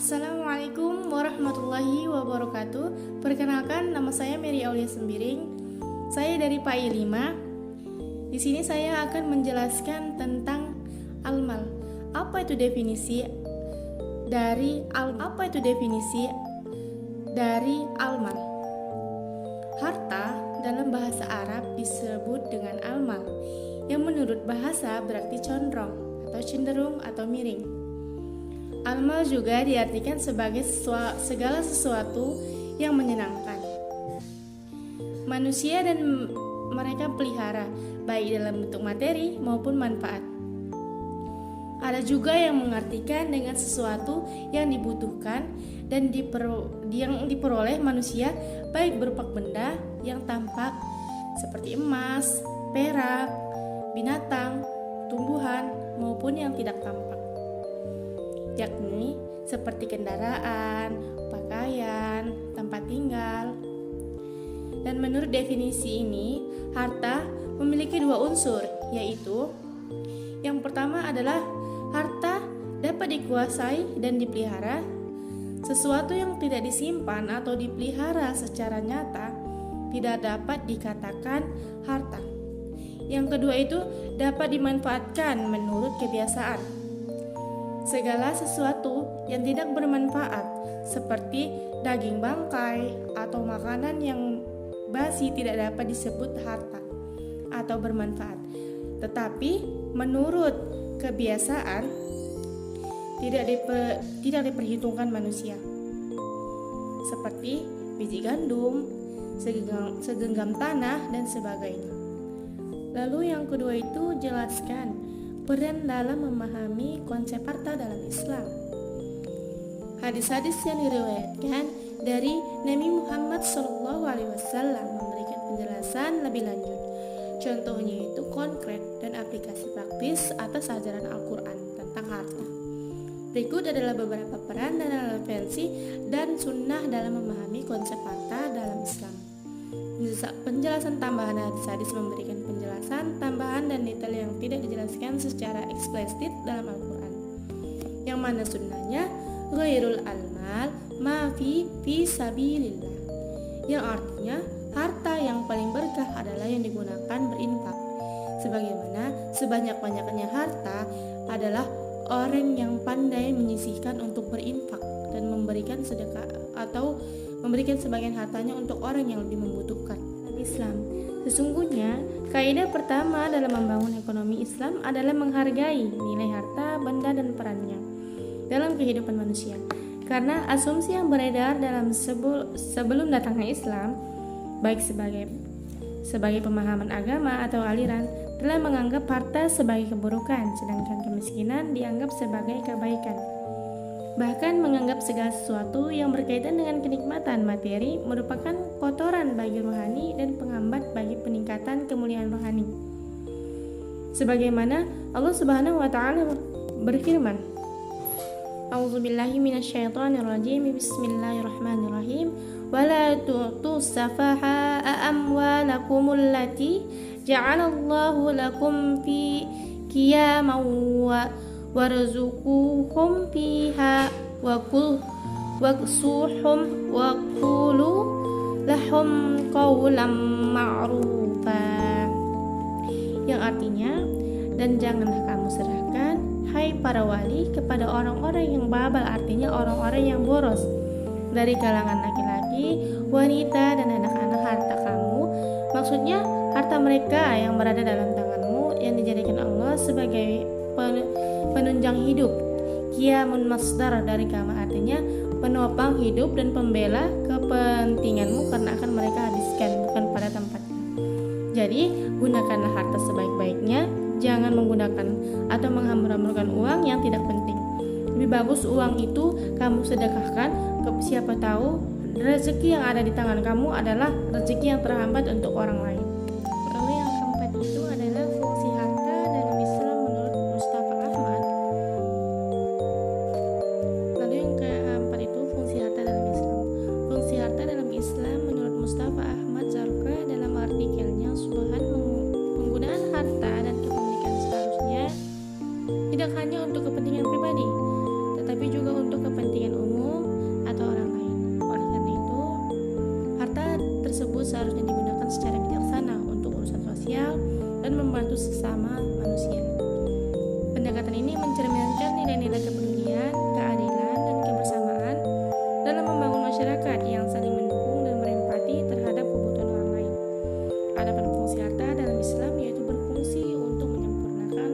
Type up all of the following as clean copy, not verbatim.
Assalamualaikum warahmatullahi wabarakatuh. Perkenalkan, nama saya Mary Aulia Sembiring. Saya dari PAI 5. Di sini saya akan menjelaskan tentang al-mal. Apa itu definisi dari al-mal? Harta dalam bahasa Arab disebut dengan al-mal, yang menurut bahasa berarti condong atau cenderung atau miring. Al-mal juga diartikan sebagai segala sesuatu yang menyenangkan. Manusia dan mereka pelihara, baik dalam bentuk materi maupun manfaat. Ada juga yang mengartikan dengan sesuatu yang dibutuhkan dan yang diperoleh manusia, baik berupa benda yang tampak seperti emas, perak, binatang, tumbuhan, maupun yang tidak tampak, yakni seperti kendaraan, pakaian, tempat tinggal. Dan menurut definisi ini, harta memiliki dua unsur, yaitu yang pertama adalah harta dapat dikuasai dan dipelihara. Sesuatu yang tidak disimpan atau dipelihara secara nyata tidak dapat dikatakan harta. Yang kedua itu dapat dimanfaatkan menurut kebiasaan. Segala sesuatu yang tidak bermanfaat seperti daging bangkai atau makanan yang basi tidak dapat disebut harta atau bermanfaat. Tetapi menurut kebiasaan tidak diperhitungkan manusia, seperti biji gandum, segenggam tanah dan sebagainya. Lalu yang kedua itu jelaskan peran dalam memahami konsep harta dalam Islam. Hadis-hadis yang diriwayatkan dari Nabi Muhammad SAW memberikan penjelasan lebih lanjut. Contohnya itu konkret dan aplikasi praktis atas ajaran Al-Quran tentang harta. Berikut adalah beberapa peran dan relevansi dan sunnah dalam memahami konsep harta dalam Islam. Penjelasan tambahan hadis-hadis memberikan penjelasan tambahan dan detail yang tidak dijelaskan secara eksplisit dalam Al-Quran. Yang mana sunnahnya ghairul almal ma fi sabilillah, yang artinya harta yang paling berkah adalah yang digunakan berinfak. Sebagaimana sebanyak-banyaknya harta adalah orang yang pandai menyisihkan untuk berinfak dan memberikan sedekah atau memberikan sebagian hartanya untuk orang yang lebih membutuhkan. Islam. Sesungguhnya, kaidah pertama dalam membangun ekonomi Islam adalah menghargai nilai harta, benda, dan perannya dalam kehidupan manusia. Karena asumsi yang beredar dalam sebelum datangnya Islam, baik sebagai pemahaman agama atau aliran, telah menganggap harta sebagai keburukan, sedangkan kemiskinan dianggap sebagai kebaikan. Bahkan menganggap segala sesuatu yang berkaitan dengan kenikmatan materi merupakan kotoran bagi rohani dan penghambat bagi peningkatan kemuliaan rohani. Sebagaimana Allah Subhanahu wa taala berfirman, A'udzubillahi minasyaitonirrajim. Bismillahirrahmanirrahim. Wala tu'tus safaha'a amwalakumul lati ja'alallahu lakum fi qiyaman warzuquhum fiha waksuhum wa qulu lahum qawlan ma'rufa, yang artinya, dan janganlah kamu serahkan, hai para wali, kepada orang-orang yang babal, artinya orang-orang yang boros dari kalangan laki-laki, wanita, dan anak-anak harta kamu, maksudnya harta mereka yang berada dalam tanganmu yang dijadikan Allah sebagai penunjang hidup. Qiyamun masdar dari kama, artinya penopang hidup dan pembela kepentinganmu karena akan mereka habiskan, bukan pada tempatnya. Jadi gunakanlah harta sebaik-baiknya, jangan menggunakan atau menghambur-hamburkan uang yang tidak penting. Lebih bagus uang itu kamu sedekahkan ke siapa tahu rezeki yang ada di tangan kamu adalah rezeki yang terhambat untuk orang lain. Lalu yang keempat itu adalah fungsi harta dalam Islam menurut Mustafa Ahmad. Lalu yang keempat itu fungsi harta dalam Islam. Fungsi harta dalam Islam menurut Mustafa Ahmad Zarqa dalam artikelnya Subhan, penggunaan harta dan kepemilikan seharusnya tidak hanya untuk kepentingan pribadi, tetapi juga untuk kepentingan umum seharusnya digunakan secara bijaksana untuk urusan sosial dan membantu sesama manusia. Pendekatan ini mencerminkan nilai-nilai kepedulian, keadilan, dan kebersamaan dalam membangun masyarakat yang saling mendukung dan berempati terhadap kebutuhan orang lain. Adapun fungsi harta dalam Islam yaitu berfungsi untuk menyempurnakan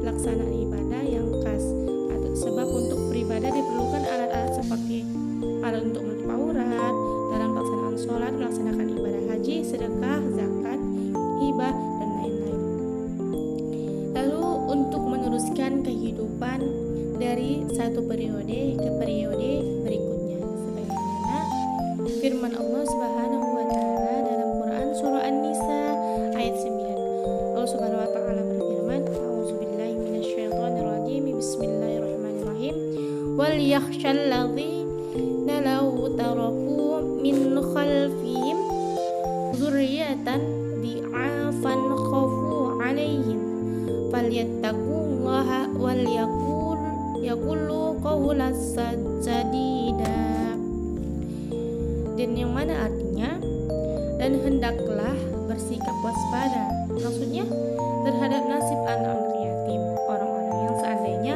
pelaksanaan ibadah yang khas. Sebab untuk beribadah diperlukan alat-alat seperti alat untuk menutup aurat, dalam pelaksanaan sholat, melaksanakan ibadah haji, sedekah, zakat, hibah, dan lain-lain. Lalu untuk meneruskan kehidupan dari satu periode ke periode berikutnya, sebagaimana firman Allah Subhanahu wa taala dalam Quran surah An-Nisa ayat 9. Allah Subhanahu wa taala berfirman, "A'udzubillahi minasyaitonir rajim. Bismillahirrahmanirrahim. Wal yakhshal ladzina law taraku min khalfihim dzurriyyatan di'afan khafu 'alaihim falyattaqullaha wal yaqulu qawlan sadida." Dan yang mana artinya, dan hendaklah bersikap waspada, maksudnya terhadap nasib anak-anak yatim, orang-orang yang seandainya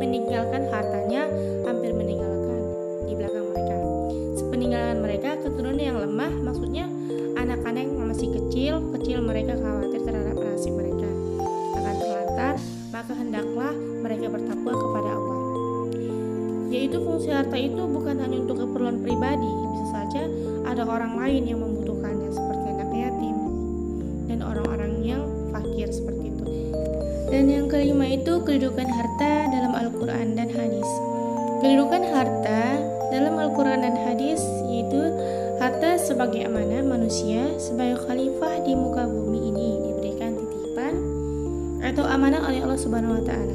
meninggalkan hartanya hampir meninggalkan di belakang mereka. Sepeninggalan mereka keturunan yang lemah, maksudnya anak-anak yang masih kecil mereka khawatir terhadap nasib mereka akan terlantar, maka hendaklah mereka bertakwa kepada Allah. Yaitu fungsi harta itu bukan hanya untuk keperluan pribadi, bisa saja ada orang lain yang membutuhkannya seperti anak yatim dan orang-orang yang fakir seperti itu. Dan yang kelima itu kedudukan harta dalam Al-Quran dan hadis. Kedudukan harta dalam Al-Quran dan hadis yaitu harta sebagai amanah manusia sebagai khalifah di muka bumi ini diberikan titipan atau amanah oleh Allah Subhanahu wa taala.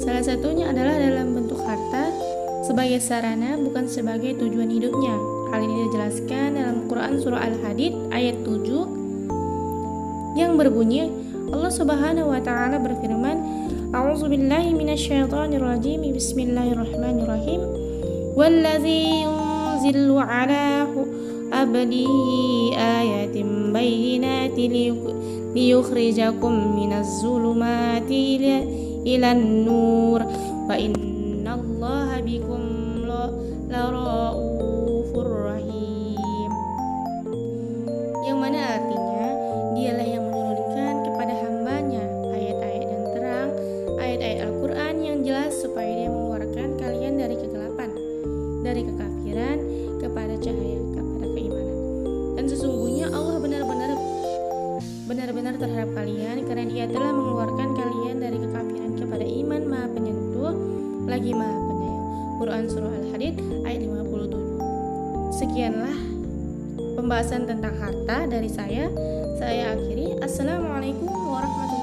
Salah satunya adalah dalam bentuk harta sebagai sarana bukan sebagai tujuan hidupnya. Hal ini dijelaskan dalam Quran surah Al-Hadid ayat 7 yang berbunyi, Allah Subhanahu wa taala berfirman, "A'udzubillahi minasyaitonirrajim. Bismillahirrahmanirrahim. Wallazi yunzilu 'ala abdihi ayatin bayyinatin liyukhrijakum minaz zulumati ilan nur wa innallaha bikum laraufur rahim." Yang mana artinya, dialah yang menurunkan kepada hambanya ayat-ayat yang terang, ayat-ayat Al-Quran yang jelas supaya dia mengeluarkan kalian dari kegelapan, dari kekafiran kepada cahaya, kepada keimanan. Dan sesungguhnya Allah benar-benar terhadap kalian, karena Dia telah mengeluarkan kalian dari kekafiran kepada iman Maha Penyentuh lagi Maha Penyayang. Quran surah Al-Hadid ayat 57. Sekianlah pembahasan tentang harta dari saya akhiri. Assalamualaikum warahmatullahi wabarakatuh.